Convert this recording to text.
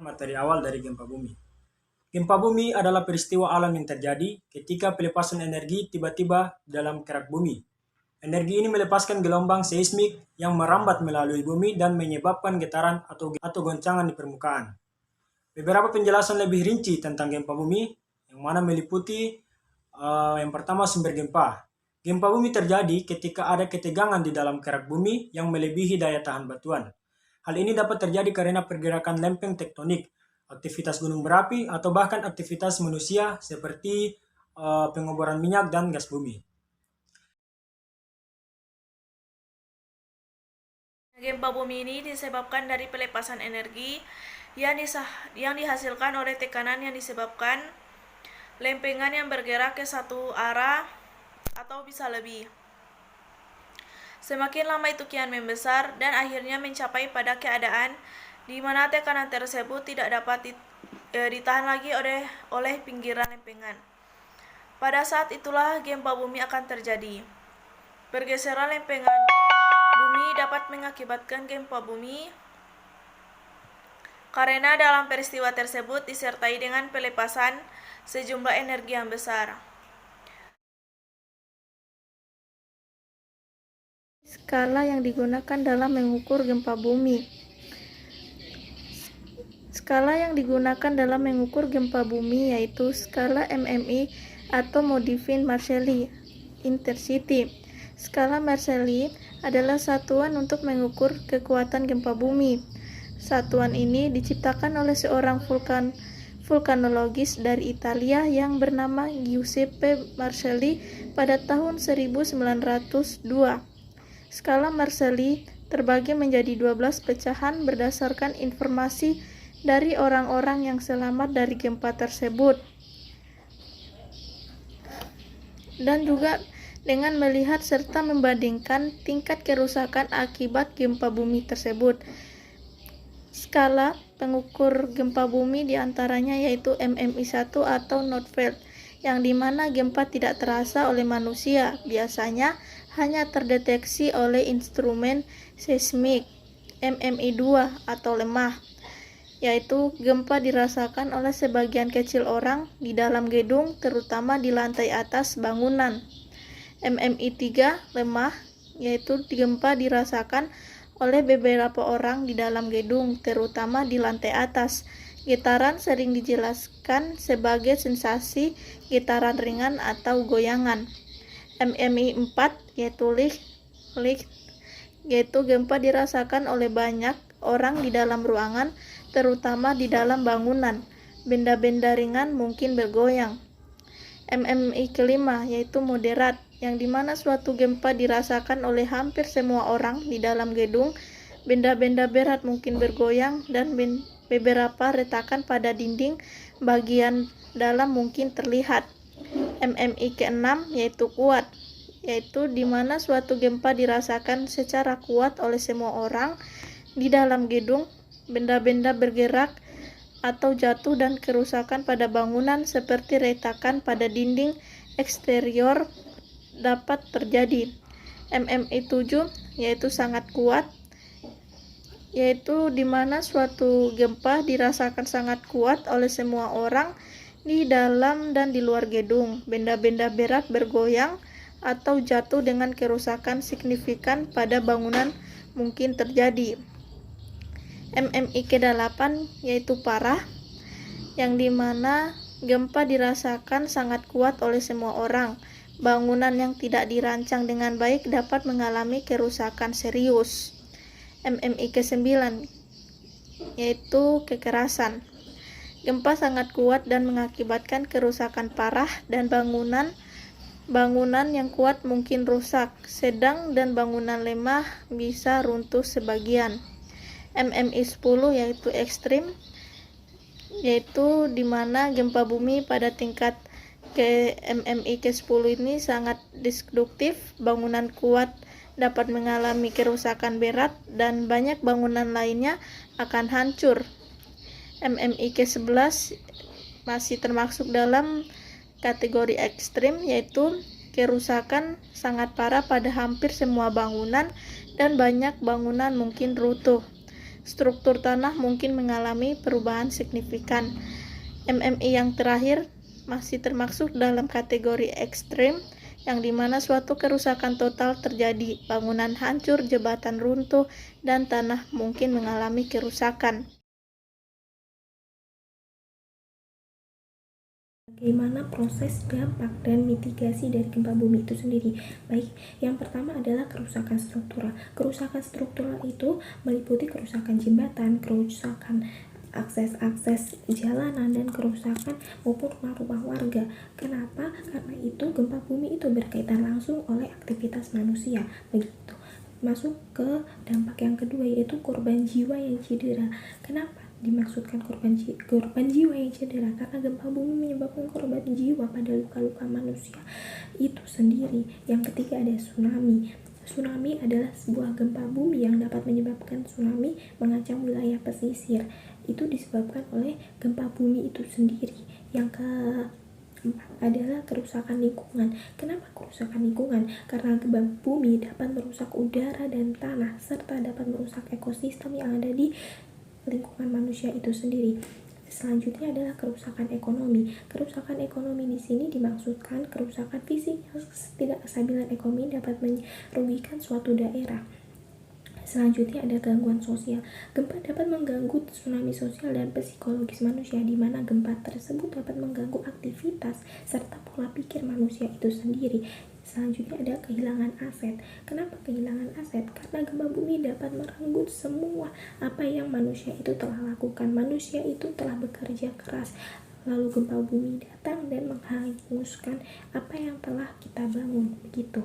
Materi awal dari gempa bumi. Gempa bumi adalah peristiwa alam yang terjadi ketika pelepasan energi tiba-tiba dalam kerak bumi. Energi ini melepaskan gelombang seismik yang merambat melalui bumi dan menyebabkan getaran atau goncangan di permukaan. Beberapa penjelasan lebih rinci tentang gempa bumi, yang mana meliputi yang pertama sumber gempa. Gempa bumi terjadi ketika ada ketegangan di dalam kerak bumi yang melebihi daya tahan batuan. Hal ini dapat terjadi karena pergerakan lempeng tektonik, aktivitas gunung berapi, atau bahkan aktivitas manusia seperti pengoboran minyak dan gas bumi. Gempa bumi ini disebabkan dari pelepasan energi yang dihasilkan oleh tekanan yang disebabkan lempengan yang bergerak ke satu arah atau bisa lebih. Semakin lama itu kian membesar dan akhirnya mencapai pada keadaan di mana tekanan tersebut tidak dapat ditahan lagi oleh pinggiran lempengan. Pada saat itulah gempa bumi akan terjadi. Pergeseran lempengan bumi dapat mengakibatkan gempa bumi karena dalam peristiwa tersebut disertai dengan pelepasan sejumlah energi yang besar. Skala yang digunakan dalam mengukur gempa bumi. Skala yang digunakan dalam mengukur gempa bumi yaitu skala MMI atau Modified Marcelli Intensity. Skala Marcelli adalah satuan untuk mengukur kekuatan gempa bumi. Satuan ini diciptakan oleh seorang vulkanologis dari Italia yang bernama Giuseppe Marcelli pada tahun 1902. Skala Marcelli terbagi menjadi 12 pecahan berdasarkan informasi dari orang-orang yang selamat dari gempa tersebut. Dan juga dengan melihat serta membandingkan tingkat kerusakan akibat gempa bumi tersebut. Skala pengukur gempa bumi diantaranya yaitu MMI1 atau Nordfeld, yang dimana gempa tidak terasa oleh manusia, biasanya hanya terdeteksi oleh instrumen seismik. MMI2 atau lemah, yaitu gempa dirasakan oleh sebagian kecil orang di dalam gedung, terutama di lantai atas bangunan. MMI3 lemah, yaitu gempa dirasakan oleh beberapa orang di dalam gedung, terutama di lantai atas. Getaran sering dijelaskan sebagai sensasi getaran ringan atau goyangan. MMI4 yaitu licht, yaitu gempa dirasakan oleh banyak orang di dalam ruangan, terutama di dalam bangunan. Benda-benda ringan mungkin bergoyang. MMI kelima yaitu moderat, yang dimana suatu gempa dirasakan oleh hampir semua orang di dalam gedung. Benda-benda berat mungkin bergoyang dan beberapa retakan pada dinding bagian dalam mungkin terlihat. MMI ke-6 yaitu kuat, yaitu dimana suatu gempa dirasakan secara kuat oleh semua orang di dalam gedung. Benda-benda bergerak atau jatuh dan kerusakan pada bangunan seperti retakan pada dinding eksterior dapat terjadi. MMI 7 yaitu sangat kuat, yaitu dimana suatu gempa dirasakan sangat kuat oleh semua orang di dalam dan di luar gedung. Benda-benda berat bergoyang atau jatuh dengan kerusakan signifikan pada bangunan mungkin terjadi. MMI ke-8 yaitu parah, yang dimana gempa dirasakan sangat kuat oleh semua orang. Bangunan yang tidak dirancang dengan baik dapat mengalami kerusakan serius. MMI ke-9 yaitu kekerasan. Gempa sangat kuat dan mengakibatkan kerusakan parah dan bangunan yang kuat mungkin rusak, sedang dan bangunan lemah bisa runtuh sebagian. MMI 10 yaitu ekstrim, yaitu dimana gempa bumi pada tingkat ke MMI ke-10 ini sangat destruktif. Bangunan kuat dapat mengalami kerusakan berat dan banyak bangunan lainnya akan hancur. MMI ke-11 masih termasuk dalam kategori ekstrim, yaitu kerusakan sangat parah pada hampir semua bangunan dan banyak bangunan mungkin runtuh. struktur tanah mungkin mengalami perubahan signifikan. MMI yang terakhir masih termasuk dalam kategori ekstrem, yang dimana suatu kerusakan total terjadi, bangunan hancur, jembatan runtuh, dan tanah mungkin mengalami kerusakan. Bagaimana proses dampak dan mitigasi dari gempa bumi itu sendiri? Baik, yang pertama adalah kerusakan struktural. Kerusakan struktural itu meliputi kerusakan jembatan, kerusakan akses jalanan, dan kerusakan maupun rumah-rumah warga. Kenapa? Karena itu gempa bumi itu berkaitan langsung oleh aktivitas manusia. Begitu. Masuk ke dampak yang kedua, yaitu korban jiwa yang cedera. Kenapa dimaksudkan korban jiwa yang cedera? Karena gempa bumi menyebabkan korban jiwa pada luka-luka manusia itu sendiri. Yang ketiga ada tsunami. Tsunami adalah sebuah gempa bumi yang dapat menyebabkan tsunami mengancam wilayah pesisir. Itu disebabkan oleh gempa bumi itu sendiri. Yang keempat adalah kerusakan lingkungan. Kenapa kerusakan lingkungan? Karena gempa bumi dapat merusak udara dan tanah, serta dapat merusak ekosistem yang ada di lingkungan manusia itu sendiri. Selanjutnya adalah kerusakan ekonomi. Kerusakan ekonomi di sini dimaksudkan kerusakan fisik yang ketidakstabilan ekonomi dapat merugikan suatu daerah. Selanjutnya ada gangguan sosial. Gempa dapat mengganggu tsunami sosial dan psikologis manusia, di mana gempa tersebut dapat mengganggu aktivitas serta pola pikir manusia itu sendiri. Selanjutnya ada kehilangan aset. Kenapa kehilangan aset? Karena gempa bumi dapat merenggut semua apa yang manusia itu telah lakukan. Manusia itu telah bekerja keras, lalu gempa bumi datang dan menghanguskan apa yang telah kita bangun. Begitu.